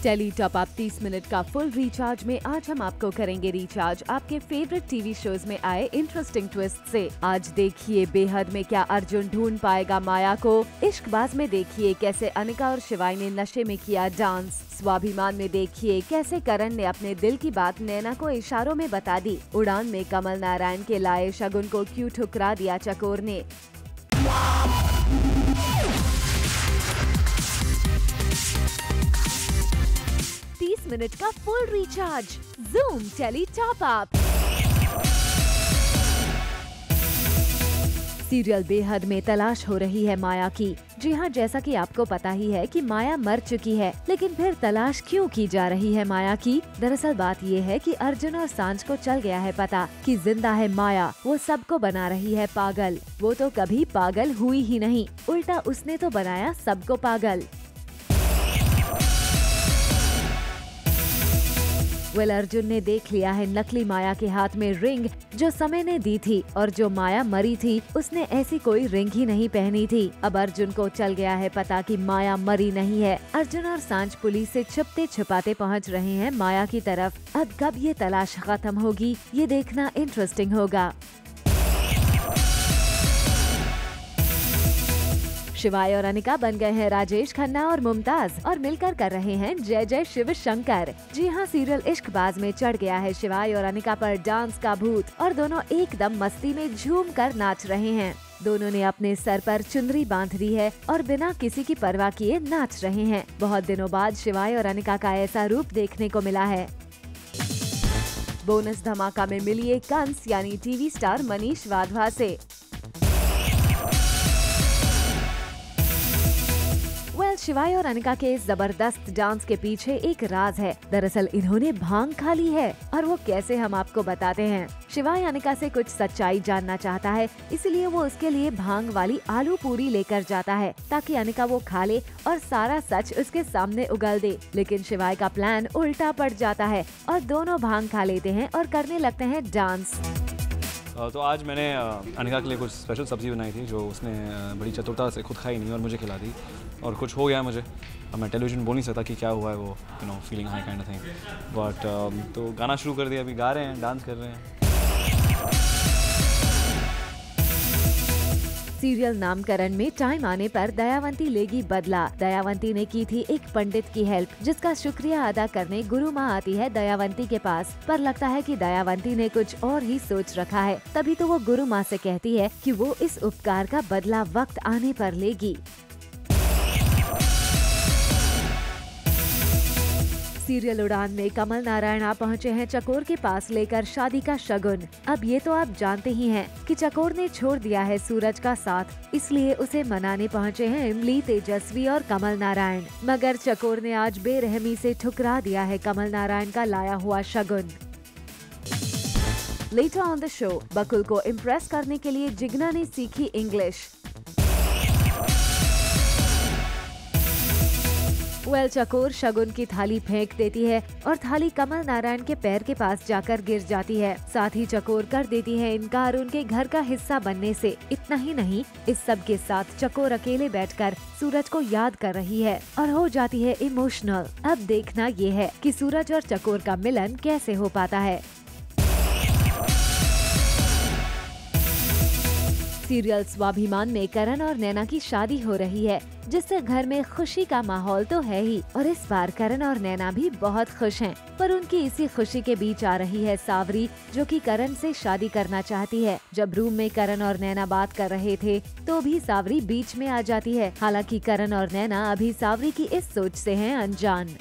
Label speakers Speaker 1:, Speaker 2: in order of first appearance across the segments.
Speaker 1: Tele top up 30 minute का full recharge में आज हम आपको करेंगे रिचार्ज आपके फेवरेट टीवी शोज में आए इंटरेस्टिंग ट्विस्ट से। आज देखिए बेहद में क्या अर्जुन ढूंढ पाएगा माया को। इश्कबाज में देखिए कैसे अनिका और शिवाय ने नशे में किया डांस। स्वाभिमान में देखिए कैसे करण ने अपने दिल की बात नैना को इशारों में बता दी। उड़ान में कमल नारायण के लाए शगुन को क्यों ठुकरा दिया चकोर ने। 30 मिनट का full recharge Zoom tele top up. Serial बेहद में तलाश हो रही है माया की। जी हाँ, जैसा कि आपको पता ही है कि माया मर चुकी है, लेकिन फिर तलाश क्यों की जा रही है माया की। दरअसल बात ये है कि अर्जुन और सांझ को चल गया है पता कि जिंदा है माया। वो सबको बना रही है पागल। वो तो कभी पागल हुई ही नहीं, उल्टा उसने तो बनाया सबको पागल। अर्जुन ने देख लिया है नकली माया के हाथ में रिंग जो समय ने दी थी, और जो माया मरी थी उसने ऐसी कोई रिंग ही नहीं पहनी थी। अब अर्जुन को चल गया है पता कि माया मरी नहीं है। अर्जुन और सांझ पुलिस से छुपते छुपाते पहुंच रहे हैं माया की तरफ। अब कब ये तलाश खत्म होगी ये देखना इंटरेस्टिंग होगा। शिवाय और अनिका बन गए हैं राजेश खन्ना और मुमताज और मिलकर कर रहे हैं जय जय शिव शंकर। जी हाँ, सीरियल इश्कबाज में चढ़ गया है शिवाय और अनिका पर डांस का भूत और दोनों एकदम मस्ती में झूम कर नाच रहे हैं। दोनों ने अपने सर पर चुनरी बांध ली है और बिना किसी की परवाह किए नाच रहे हैं। बहुत दिनों बाद शिवाय और अनिका का ऐसा रूप देखने को मिला है। बोनस धमाका में मिली एक कंस यानी टीवी स्टार मनीष वाधवा से। शिवाय और अनिका के इस जबरदस्त डांस के पीछे एक राज है। दरअसल इन्होंने भांग खा ली है, और वो कैसे हम आपको बताते हैं। शिवाय अनिका से कुछ सच्चाई जानना चाहता है, इसलिए वो उसके लिए भांग वाली आलू पूरी लेकर जाता है ताकि अनिका वो खा ले और सारा सच उसके सामने उगल दे। लेकिन शिवाय का प्लान उल्टा पड़ जाता है और दोनों भांग खा लेते हैं और करने लगते हैं डांस।
Speaker 2: तो आज मैंने अनिका के लिए कुछ स्पेशल सब्जी बनाई थी जो उसने बड़ी चतुरता से खुद खाई नहीं और मुझे खिला दी, और कुछ हो गया मुझे। अब मैं टेलीविजन बोल नहीं सकता कि क्या हुआ है, वो feeling high kind of thing. But तो गाना शुरू कर दिया, अभी गा रहे हैं, डांस कर रहे हैं।
Speaker 1: सीरियल नामकरण में टाइम आने पर दयावंती लेगी बदला। दयावंती ने की थी एक पंडित की हेल्प, जिसका शुक्रिया अदा करने गुरु माँ आती है दयावंती के पास। पर लगता है कि दयावंती ने कुछ और ही सोच रखा है। तभी तो वो गुरु माँ से कहती है कि वो इस उपकार का बदला वक्त आने पर लेगी। सीरियल उड़ान में कमल नारायण आ पहुँचे हैं चकोर के पास लेकर शादी का शगुन। अब ये तो आप जानते ही हैं कि चकोर ने छोड़ दिया है सूरज का साथ, इसलिए उसे मनाने पहुँचे हैं इमली, तेजस्वी और कमल नारायण। मगर चकोर ने आज बेरहमी से ठुकरा दिया है कमल नारायण का लाया हुआ शगुन। लेटर ऑन द शो, बकुल को इम्प्रेस करने के लिए जिग्ना ने सीखी इंग्लिश। चकोर शगुन की थाली फेंक देती है और थाली कमल नारायण के पैर के पास जाकर गिर जाती है। साथ ही चकोर कर देती है इनकार उनके घर का हिस्सा बनने से। इतना ही नहीं, इस सब के साथ चकोर अकेले बैठकर सूरज को याद कर रही है और हो जाती है इमोशनल। अब देखना ये है कि सूरज और चकोर का मिलन कैसे हो पाता है। सीरियल स्वाभिमान में करण और नैना की शादी हो रही है, जिससे घर में खुशी का माहौल तो है ही। और इस बार करण और नैना भी बहुत खुश हैं। पर उनकी इसी खुशी के बीच आ रही है सावरी, जो कि करण से शादी करना चाहती है। जब रूम में करण और नैना बात कर रहे थे तो भी सावरी बीच में आ जाती है। हालांकि करण और नैना अभी सावरी की इस सोच से हैं अनजान।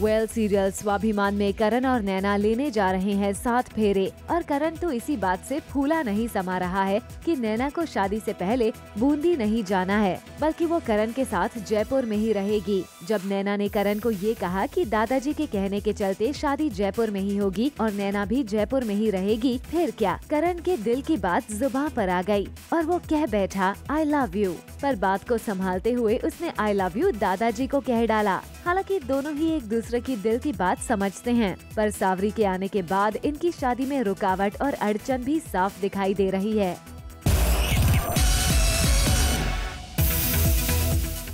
Speaker 1: सीरियल स्वाभिमान में करण और नैना लेने जा रहे हैं 7 फेरे, और करण तो इसी बात से फूला नहीं समा रहा है कि नैना को शादी से पहले बूंदी नहीं जाना है, बल्कि वो करण के साथ जयपुर में ही रहेगी। जब नैना ने करण को ये कहा कि दादाजी के कहने के चलते शादी जयपुर में ही होगी और नैना भी जयपुर में ही रहेगी, फिर क्या करण के दिल की बात जुबान पर आ गई और वो कह बैठा आई लव यू। पर बात को संभालते हुए उसने आई लव यू दादाजी को कह डाला। हालांकि दोनों ही एक दूसरे की दिल की बात समझते हैं, पर सावरी के आने के बाद इनकी शादी में रुकावट और अड़चन भी साफ दिखाई दे रही है।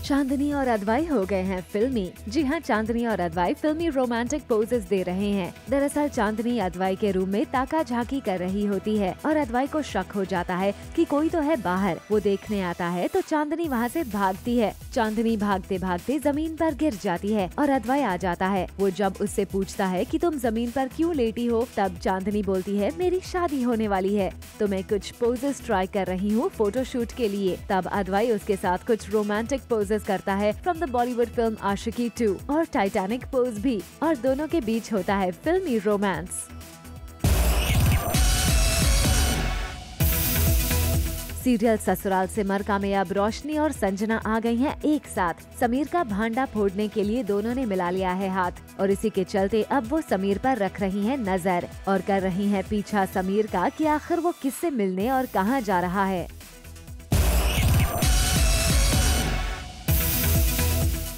Speaker 1: चांदनी और अद्वै हो गए हैं फिल्मी। जी हाँ, चांदनी और अद्वै फिल्मी रोमांटिक पोजेस दे रहे हैं। दरअसल चांदनी अद्वै के रूम में ताका झाकी कर रही होती है और अद्वै को शक हो जाता है कि कोई तो है बाहर। वो देखने आता है तो चांदनी वहाँ से भागती है। चांदनी भागते भागते जमीन पर गिर जाती है और अद्वै आ जाता है। वो जब उससे पूछता है कि तुम जमीन पर क्यों लेटी हो, तब चांदनी बोलती है मेरी शादी होने वाली है तो मैं कुछ पोजेस ट्राई कर रही हूँ फोटोशूट के लिए। तब अद्वै उसके साथ कुछ रोमांटिक पोजेस करता है फ्रॉम द बॉलीवुड फिल्म आशिकी 2 और टाइटैनिक पोज भी, और दोनों के बीच होता है फिल्मी रोमांस। सीरियल ससुराल सिमर में अब रोशनी और संजना आ गई हैं एक साथ। समीर का भांडा फोड़ने के लिए दोनों ने मिला लिया है हाथ और इसी के चलते अब वो समीर पर रख रही हैं नजर और कर रही हैं पीछा समीर का कि आखिर वो किससे मिलने और कहां जा रहा है।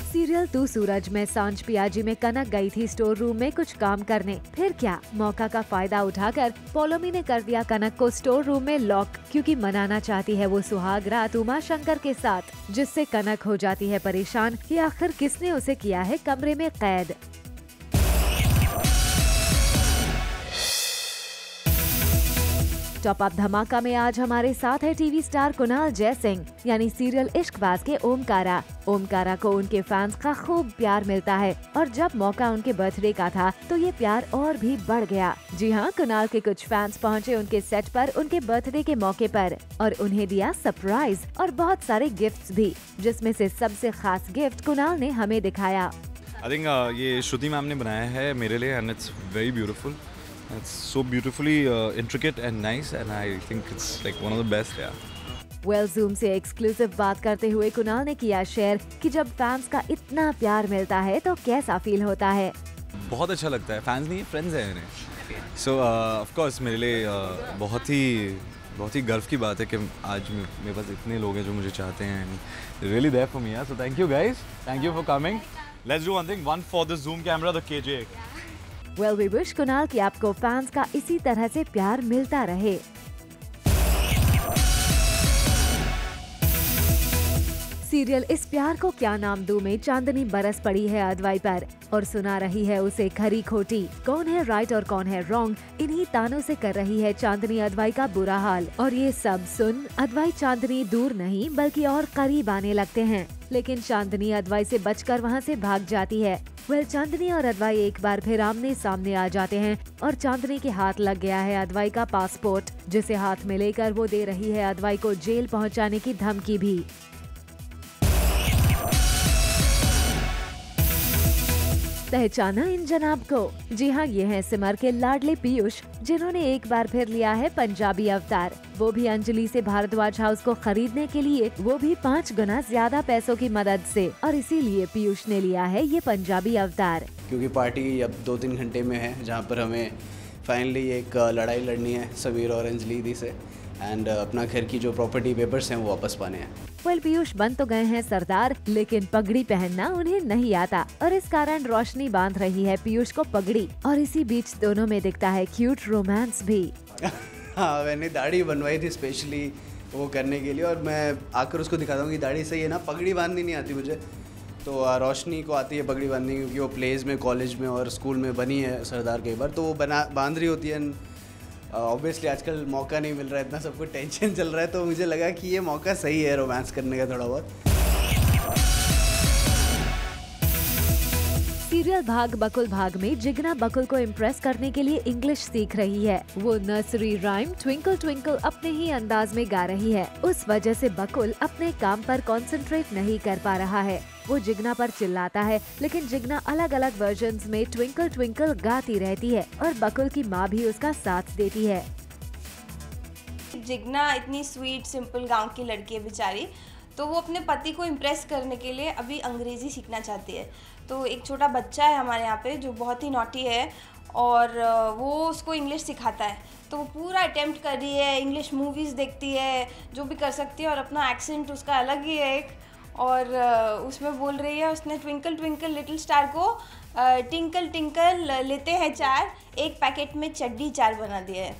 Speaker 1: सीरियल तू सूरज में सांझ पियाजी में कनक गई थी स्टोर रूम में कुछ काम करने। फिर क्या, मौका का फायदा उठाकर पोलोमी ने कर दिया कनक को स्टोर रूम में लॉक, क्योंकि मनाना चाहती है वो सुहाग रात उमा शंकर के साथ, जिससे कनक हो जाती है परेशान कि आखिर किसने उसे किया है कमरे में कैद। टॉप अप धमाका में आज हमारे साथ है टीवी स्टार कुणाल जयसिंह, यानी सीरियल इश्कबाज के ओमकारा। ओमकारा को उनके फैंस का खूब प्यार मिलता है और जब मौका उनके बर्थडे का था तो ये प्यार और भी बढ़ गया। जी हाँ, कुणाल के कुछ फैंस पहुँचे उनके सेट पर उनके बर्थडे के मौके पर और उन्हें दिया सरप्राइज और बहुत सारे गिफ्ट्स भी, जिसमें से सबसे खास गिफ्ट कुणाल ने हमें दिखाया।
Speaker 3: आई थिंक ये श्रुति मैम ने बनाया है मेरे लिए and it's very beautiful. It's so beautifully intricate and nice, and I think it's like one of the best. Yeah.
Speaker 1: Well Zoom से एक्सक्लूसिव बात करते हुए कुणाल ने किया शेयर कि जब फैंस का इतना प्यार मिलता है तो कैसा फील होता है।
Speaker 3: बहुत अच्छा लगता है, फैंस नहीं फ्रेंड्स हैं मेरे। सो ऑफ कोर्स मेरे लिए बहुत ही गर्व की बात है कि आज मेरे पास इतने लोग हैं जो मुझे चाहते हैं। Really there for me, so thank you guys, thank you for coming. Let's do one thing, one for the Zoom camera, the KJ।
Speaker 1: Well we wish Kunal कि आपको फैंस का इसी तरह से प्यार मिलता रहे। सीरियल इस प्यार को क्या नाम दूं में चांदनी बरस पड़ी है अद्वै पर और सुना रही है उसे खरी खोटी। कौन है राइट और कौन है रॉन्ग, इन्हीं तानों से कर रही है चांदनी अद्वै का बुरा हाल। और ये सब सुन अद्वै चांदनी दूर नहीं बल्कि और करीब आने लगते हैं, लेकिन चांदनी अद्वै से बचकर वहाँ से भाग जाती है। वेल चांदनी और अद्वै एक बार फिर आमने सामने आ जाते हैं और चांदनी के हाथ लग गया है अद्वै का पासपोर्ट, जिसे हाथ में लेकर वो दे रही है अद्वै को जेल पहुँचाने की धमकी भी। पहचाना इन जनाब को? जी हाँ, ये हैं सिमर के लाडले पीयूष, जिन्होंने एक बार फिर लिया है पंजाबी अवतार, वो भी अंजलि से भारद्वाज हाउस को खरीदने के लिए, वो भी 5 गुना ज्यादा पैसों की मदद से। और इसीलिए पीयूष ने लिया है ये पंजाबी अवतार।
Speaker 4: क्योंकि पार्टी अब 2-3 घंटे में है, जहाँ पर हमें फाइनली एक लड़ाई लड़नी है समीर और अंजलि दी से, एंड अपना घर की जो प्रॉपर्टी पेपर्स हैं वो वापस पाने हैं।
Speaker 1: वेल पीयूष बन तो गए हैं सरदार, लेकिन पगड़ी पहनना उन्हें नहीं आता और इस कारण रोशनी बांध रही है पीयूष को पगड़ी, और इसी बीच दोनों में दिखता है क्यूट रोमांस भी।
Speaker 4: हाँ, मैंने दाढ़ी बनवाई थी स्पेशली वो करने के लिए, और मैं आकर उसको दिखाता हूँ कि दाढ़ी सही है ना, पगड़ी बांधनी नहीं आती मुझे। तो रोशनी को आती है पगड़ी बांधनी, क्योंकि वो प्लेज में, कॉलेज में और स्कूल में बनी है सरदार कई बार, तो वो बांध रही होती है। ऑब्वियसली आजकल मौका नहीं मिल रहा है, इतना सबको टेंशन चल रहा है, तो मुझे लगा कि ये मौका सही है रोमांस करने का थोड़ा बहुत।
Speaker 1: सीरियल भाग बकुल भाग में जिगना बकुल को इम्प्रेस करने के लिए इंग्लिश सीख रही है। वो नर्सरी राइम ट्विंकल ट्विंकल अपने ही अंदाज में गा रही है। उस वजह से बकुल अपने काम पर कंसंट्रेट नहीं कर पा रहा है। वो जिगना पर चिल्लाता है, लेकिन जिगना अलग अलग वर्जन्स में ट्विंकल ट्विंकल गाती रहती है और बकुल की माँ भी उसका साथ देती है।
Speaker 5: जिगना इतनी स्वीट सिंपल गांव की लड़की है बेचारी, तो वो अपने पति को इम्प्रेस करने के लिए अभी अंग्रेज़ी सीखना चाहती है। तो एक छोटा बच्चा है हमारे यहाँ पे जो बहुत ही नॉटी है और वो उसको इंग्लिश सिखाता है। तो वो पूरा अटेम्प्ट कर रही है, इंग्लिश मूवीज़ देखती है, जो भी कर सकती है, और अपना एक्सेंट उसका अलग ही है एक, और उसमें बोल रही है उसने ट्विंकल ट्विंकल लिटिल स्टार को टिंकल टिंकल लेते हैं 4, एक पैकेट में चड्डी 4 बना दिया है।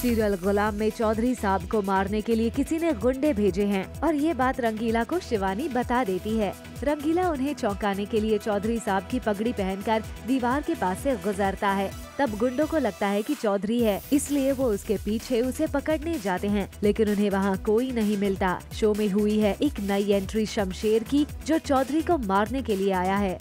Speaker 1: सीरियल गुलाम में चौधरी साहब को मारने के लिए किसी ने गुंडे भेजे हैं और ये बात रंगीला को शिवानी बता देती है। रंगीला उन्हें चौंकाने के लिए चौधरी साहब की पगड़ी पहनकर दीवार के पास से गुजरता है। तब गुंडों को लगता है कि चौधरी है, इसलिए वो उसके पीछे उसे पकड़ने जाते हैं, लेकिन उन्हें वहाँ कोई नहीं मिलता। शो में हुई है एक नई एंट्री शमशेर की, जो चौधरी को मारने के लिए आया है।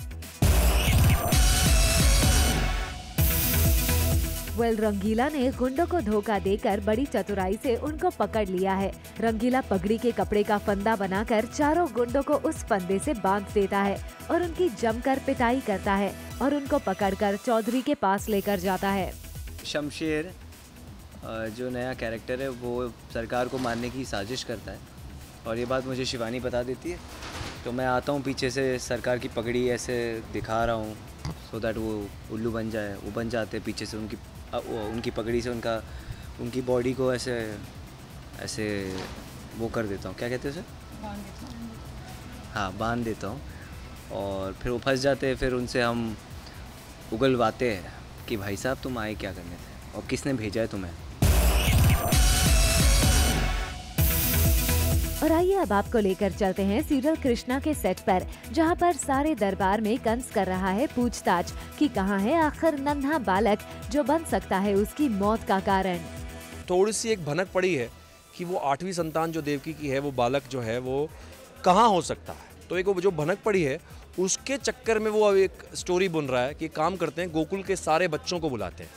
Speaker 1: रंगीला ने गुंडों को धोखा देकर बड़ी चतुराई से उनको पकड़ लिया है। रंगीला पगड़ी के कपड़े का फंदा बनाकर चारों गुंडों को उस फंदे से बांध देता है और उनकी जमकर पिटाई करता है और उनको पकड़कर चौधरी के पास लेकर जाता है।
Speaker 6: शमशेर जो नया कैरेक्टर है वो सरकार को मारने की साजिश करता है और ये बात मुझे शिवानी बता देती है। तो मैं आता हूँ पीछे से, सरकार की पगड़ी ऐसे दिखा रहा हूँ सो दैट वो उल्लू बन जाए। वो बन जाते हैं पीछे से, उनकी पगड़ी से उनकी बॉडी को ऐसे ऐसे वो कर देता हूँ, क्या कहते हैं उसे, हाँ बांध देता हूँ। और फिर वो फंस जाते हैं। फिर उनसे हम उगलवाते हैं कि भाई साहब तुम आए क्या करने थे और किसने भेजा है तुम्हें।
Speaker 1: और आइए अब आपको लेकर चलते हैं सीरियल कृष्णा के सेट पर, जहां पर सारे दरबार में कंस कर रहा है पूछताछ कि कहां है आखिर नन्हा बालक जो बन सकता है उसकी मौत का कारण।
Speaker 7: थोड़ी सी एक भनक पड़ी है कि वो 8वीं संतान जो देवकी की है वो बालक जो है वो कहाँ हो सकता है। तो एक वो जो भनक पड़ी है उसके चक्कर में वो अब एक स्टोरी बुन रहा है कि काम करते हैं, गोकुल के सारे बच्चों को बुलाते हैं,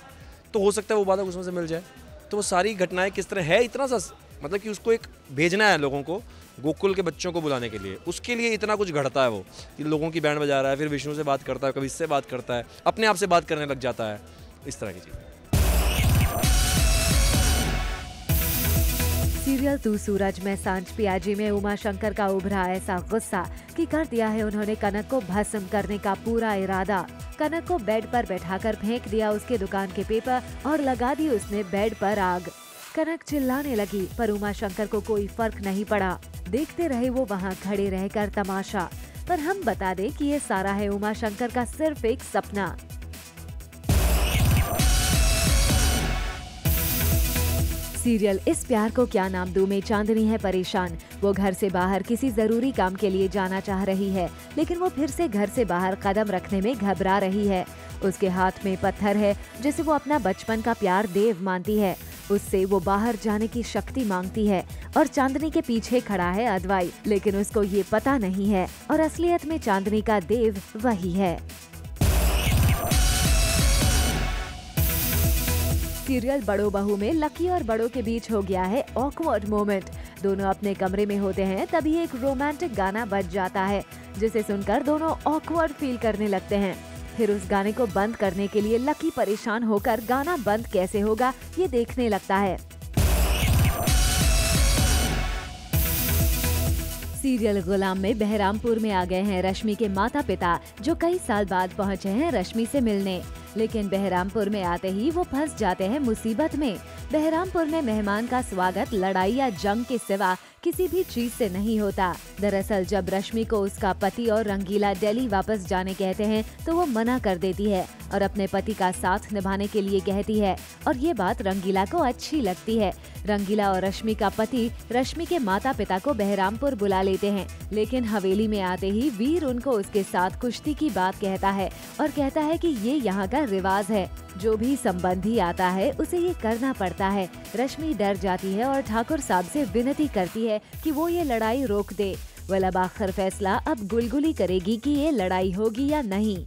Speaker 7: तो हो सकता है वो बालक उसमें से मिल जाए। तो वो सारी घटनाएं किस तरह है, इतना सा मतलब कि उसको एक भेजना है लोगों को, गोकुल के बच्चों को बुलाने के लिए, उसके लिए इतना कुछ घटता है। वो कि लोगों की बैंड बजा रहा है, फिर विष्णु से बात करता है, कभी इससे बात करता है, अपने आप से बात करने लग जाता है, इस तरह की चीज़।
Speaker 1: सीरियल तू सूरज में सांझ पियाजी में उमा शंकर का उभरा ऐसा गुस्सा कि कर दिया है उन्होंने कनक को भस्म करने का पूरा इरादा। कनक को बेड पर बैठाकर फेंक दिया उसके दुकान के पेपर और लगा दी उसने बेड पर आग। कनक चिल्लाने लगी पर उमा शंकर को कोई फर्क नहीं पड़ा। देखते रहे वो वहाँ खड़े रहकर तमाशा। पर हम बता दें कि ये सारा है उमा शंकर का सिर्फ एक सपना। सीरियल इस प्यार को क्या नाम दूं में चांदनी है परेशान। वो घर से बाहर किसी जरूरी काम के लिए जाना चाह रही है, लेकिन वो फिर से घर से बाहर कदम रखने में घबरा रही है। उसके हाथ में पत्थर है जिसे वो अपना बचपन का प्यार देव मानती है। उससे वो बाहर जाने की शक्ति मांगती है और चांदनी के पीछे खड़ा है अद्वैय, लेकिन उसको ये पता नहीं है और असलियत में चांदनी का देव वही है। सीरियल बड़ो बहू में लकी और बड़ो के बीच हो गया है ऑकवर्ड मोमेंट। दोनों अपने कमरे में होते हैं, तभी एक रोमांटिक गाना बज जाता है जिसे सुनकर दोनों ऑकवर्ड फील करने लगते हैं। फिर उस गाने को बंद करने के लिए लकी परेशान होकर गाना बंद कैसे होगा ये देखने लगता है। सीरियल गुलाम में बहरामपुर में आ गए हैं रश्मि के माता पिता, जो कई साल बाद पहुंचे हैं रश्मि से मिलने। लेकिन बहरामपुर में आते ही वो फंस जाते हैं मुसीबत में। बहरामपुर में मेहमान का स्वागत लड़ाई या जंग के सिवा किसी भी चीज से नहीं होता। दरअसल जब रश्मि को उसका पति और रंगीला दिल्ली वापस जाने कहते हैं तो वो मना कर देती है और अपने पति का साथ निभाने के लिए कहती है, और ये बात रंगीला को अच्छी लगती है। रंगीला और रश्मि का पति रश्मि के माता पिता को बहरामपुर बुला लेते हैं, लेकिन हवेली में आते ही वीर उनको उसके साथ कुश्ती की बात कहता है और कहता है कि ये यहाँ का रिवाज है, जो भी संबंधी आता है उसे ये करना पड़ता है। रश्मि डर जाती है और ठाकुर साहब से विनती करती है कि वो ये लड़ाई रोक दे। अब आखिर फैसला अब गुलगुली करेगी कि ये लड़ाई होगी या नहीं।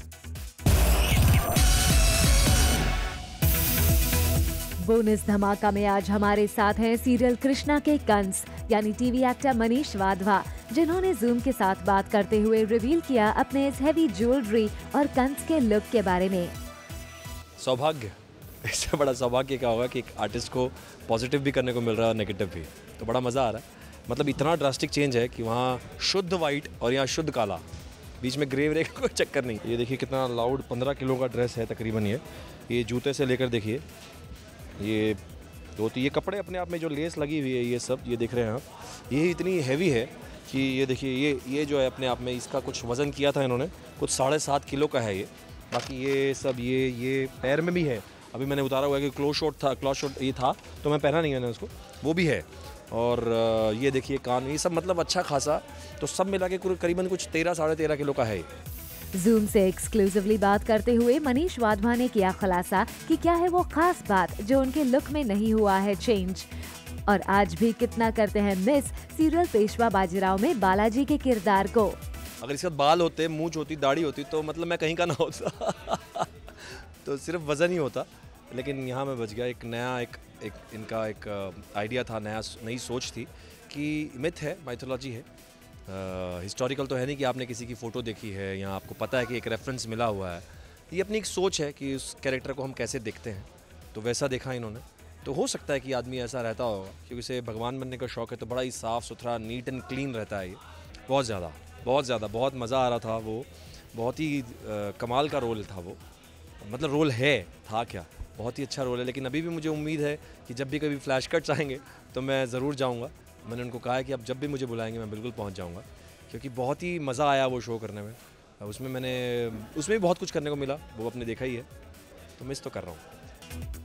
Speaker 1: बोनस धमाका में आज हमारे साथ हैं सीरियल कृष्णा के कंस यानी टीवी एक्टर मनीष वाधवा, जिन्होंने जूम के साथ बात करते हुए रिवील किया अपने इस हेवी ज्वेलरी और कंस के लुक के बारे में।
Speaker 7: सौभाग्य, इससे बड़ा सौभाग्य क्या होगा कि एक आर्टिस्ट को पॉजिटिव भी करने को मिल रहा है और नेगेटिव भी, तो बड़ा मज़ा आ रहा है। मतलब इतना ड्रास्टिक चेंज है कि वहाँ शुद्ध वाइट और यहाँ शुद्ध काला, बीच में ग्रे व्रे का कोई चक्कर नहीं। ये देखिए कितना लाउड 15 किलो का ड्रेस है तकरीबन। ये जूते से लेकर देखिए ये धोती, ये कपड़े अपने आप में जो लेस लगी हुई है ये सब, ये देख रहे हैं आप, ये इतनी हैवी है कि ये देखिए ये जो है अपने आप में इसका कुछ वज़न किया था इन्होंने, कुछ 7.5 किलो का है ये। बाकी ये सब ये पैर में भी है अभी मैंने उतारा हुआ है कि क्लोज शॉट ये था तो मैं पहना नहीं मैंने उसको, वो भी है। और ये देखिए कान, ये सब मतलब अच्छा खासा, तो सब मिला के करीबन कुछ 13-13.5 किलो का है।
Speaker 1: जूम से एक्सक्लूसिवली बात करते हुए मनीष वाधवा ने किया खुलासा कि क्या है वो खास बात जो उनके लुक में नहीं हुआ है चेंज, और आज भी कितना करते हैं मिस सीरियल पेशवा बाजीराव में बालाजी के किरदार को।
Speaker 7: अगर इसके बाद बाल होते, मूंछ होती, दाढ़ी होती तो मतलब मैं कहीं का ना होता तो सिर्फ वजन ही होता, लेकिन यहाँ मैं बच गया। एक नया इनका एक आइडिया था, नई सोच थी कि मिथ है, माइथोलॉजी है, हिस्टोरिकल तो है नहीं कि आपने किसी की फ़ोटो देखी है या आपको पता है कि एक रेफरेंस मिला हुआ है। ये अपनी एक सोच है कि उस कैरेक्टर को हम कैसे देखते हैं, तो वैसा देखा इन्होंने। तो हो सकता है कि आदमी ऐसा रहता होगा क्योंकि इसे भगवान बनने का शौक़ है, तो बड़ा ही साफ़ सुथरा, नीट एंड क्लीन रहता है ये। बहुत ज़्यादा बहुत मज़ा आ रहा था। वो बहुत ही कमाल का रोल था वो, मतलब रोल था क्या, बहुत ही अच्छा रोल है। लेकिन अभी भी मुझे उम्मीद है कि जब भी कभी फ्लैश कट्स आएंगे तो मैं ज़रूर जाऊंगा। मैंने उनको कहा है कि अब जब भी मुझे बुलाएंगे मैं बिल्कुल पहुंच जाऊंगा, क्योंकि बहुत ही मज़ा आया वो शो करने में। उसमें भी बहुत कुछ करने को मिला, वो आपने देखा ही है, तो मिस तो कर रहा हूँ।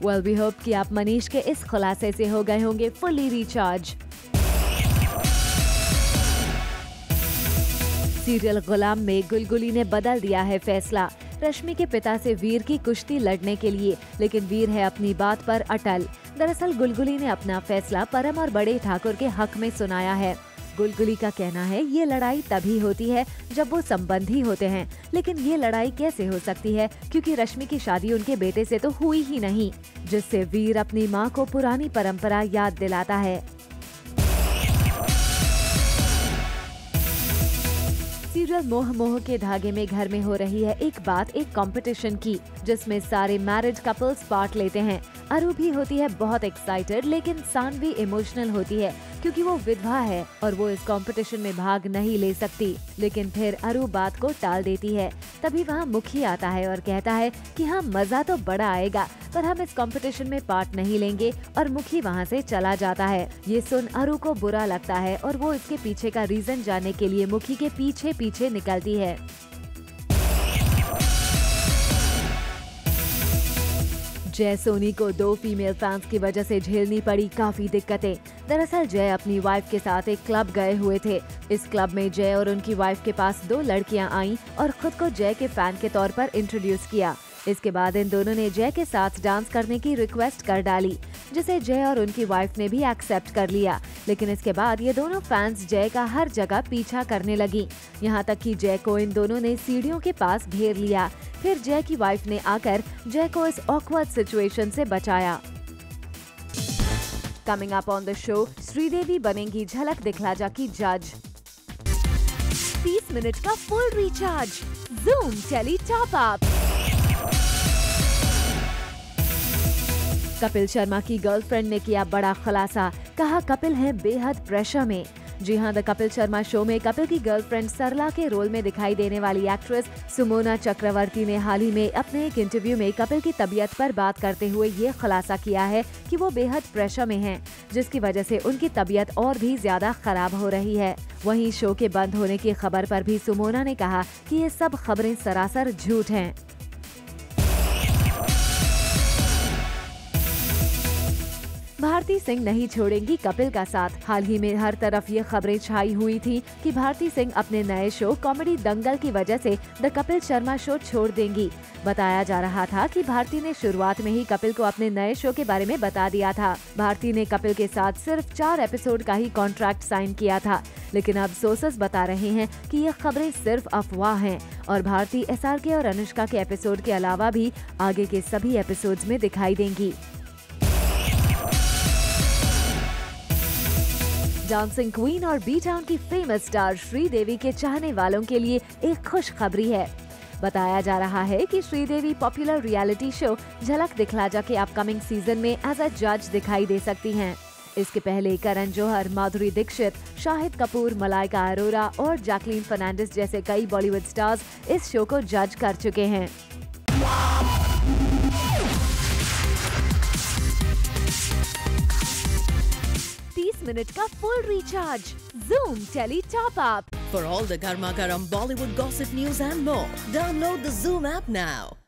Speaker 1: Well, we hope कि आप मनीष के इस खुलासे से हो गए होंगे फुली रिचार्ज। सीरियल गुलाम में गुलगुली ने बदल दिया है फैसला। रश्मि के पिता से वीर की कुश्ती लड़ने के लिए, लेकिन वीर है अपनी बात पर अटल। दरअसल गुलगुली ने अपना फैसला परम और बड़े ठाकुर के हक में सुनाया है। गुलगुली का कहना है ये लड़ाई तभी होती है जब वो संबंधी होते हैं, लेकिन ये लड़ाई कैसे हो सकती है क्योंकि रश्मि की शादी उनके बेटे से तो हुई ही नहीं, जिससे वीर अपनी माँ को पुरानी परंपरा याद दिलाता है। सीरियल मोह के धागे में घर में हो रही है एक कंपटीशन की, जिसमें सारे मैरिड कपल्स पार्ट लेते हैं। अरु भी होती है बहुत एक्साइटेड, लेकिन सानवी इमोशनल होती है क्योंकि वो विधवा है और वो इस कंपटीशन में भाग नहीं ले सकती। लेकिन फिर अरु बात को टाल देती है। तभी वहाँ मुखी आता है और कहता है कि हाँ मजा तो बड़ा आएगा, पर हम इस कंपटीशन में पार्ट नहीं लेंगे, और मुखी वहाँ से चला जाता है। ये सुन अरु को बुरा लगता है और वो इसके पीछे का रीजन जानने के लिए मुखी के पीछे निकलती है। जय सोनी को 2 फीमेल फैंस की वजह से झेलनी पड़ी काफी दिक्कतें। दरअसल जय अपनी वाइफ के साथ एक क्लब गए हुए थे। इस क्लब में जय और उनकी वाइफ के पास 2 लड़कियां आईं और खुद को जय के फैन के तौर पर इंट्रोड्यूस किया। इसके बाद इन दोनों ने जय के साथ डांस करने की रिक्वेस्ट कर डाली, जिसे जय और उनकी वाइफ ने भी एक्सेप्ट कर लिया। लेकिन इसके बाद ये दोनों फैंस जय का हर जगह पीछा करने लगी, यहाँ तक कि जय को इन दोनों ने सीढ़ियों के पास घेर लिया। फिर जय की वाइफ ने आकर जय को इस ऑकवर्ड सिचुएशन से बचाया। Coming up on the show, Sridevi बनेंगी झलक दिखला जा की जज। 30 मिनट का full recharge, Zoom tele top up. Kapil Sharma की गर्लफ्रेंड ने किया बड़ा खुलासा, कहा कपिल है बेहद प्रेशर में। जी हाँ, द कपिल शर्मा शो में कपिल की गर्लफ्रेंड सरला के रोल में दिखाई देने वाली एक्ट्रेस सुमोना चक्रवर्ती ने हाल ही में अपने एक इंटरव्यू में कपिल की तबीयत पर बात करते हुए ये खुलासा किया है कि वो बेहद प्रेशर में हैं, जिसकी वजह से उनकी तबीयत और भी ज्यादा खराब हो रही है। वहीं शो के बंद होने की खबर पर भी सुमोना ने कहा कि ये सब खबरें सरासर झूठ हैं। भारती सिंह नहीं छोड़ेंगी कपिल का साथ। हाल ही में हर तरफ ये खबरें छाई हुई थी कि भारती सिंह अपने नए शो कॉमेडी दंगल की वजह से द कपिल शर्मा शो छोड़ देंगी। बताया जा रहा था कि भारती ने शुरुआत में ही कपिल को अपने नए शो के बारे में बता दिया था। भारती ने कपिल के साथ सिर्फ 4 एपिसोड का ही कॉन्ट्रैक्ट साइन किया था, लेकिन अब सोर्सेस बता रहे हैं कि ये खबरें सिर्फ अफवाह हैं और भारती SRK और अनुष्का के एपिसोड के अलावा भी आगे के सभी एपिसोड्स में दिखाई देंगी। डांसिंग क्वीन और बी टाउन की फेमस स्टार श्रीदेवी के चाहने वालों के लिए एक खुशखबरी है। बताया जा रहा है कि श्रीदेवी पॉपुलर रियलिटी शो झलक दिखला जा के अपकमिंग सीजन में एज अ जज दिखाई दे सकती हैं। इसके पहले करण जौहर, माधुरी दीक्षित, शाहिद कपूर, मलाइका अरोरा और जैकलीन फर्नांडिस जैसे कई बॉलीवुड स्टार्स इस शो को जज कर चुके हैं। 30 मिनट का full recharge, Zoom Tele Top Up.
Speaker 8: For all the Garma Garam Bollywood gossip news and more, download the Zoom app now.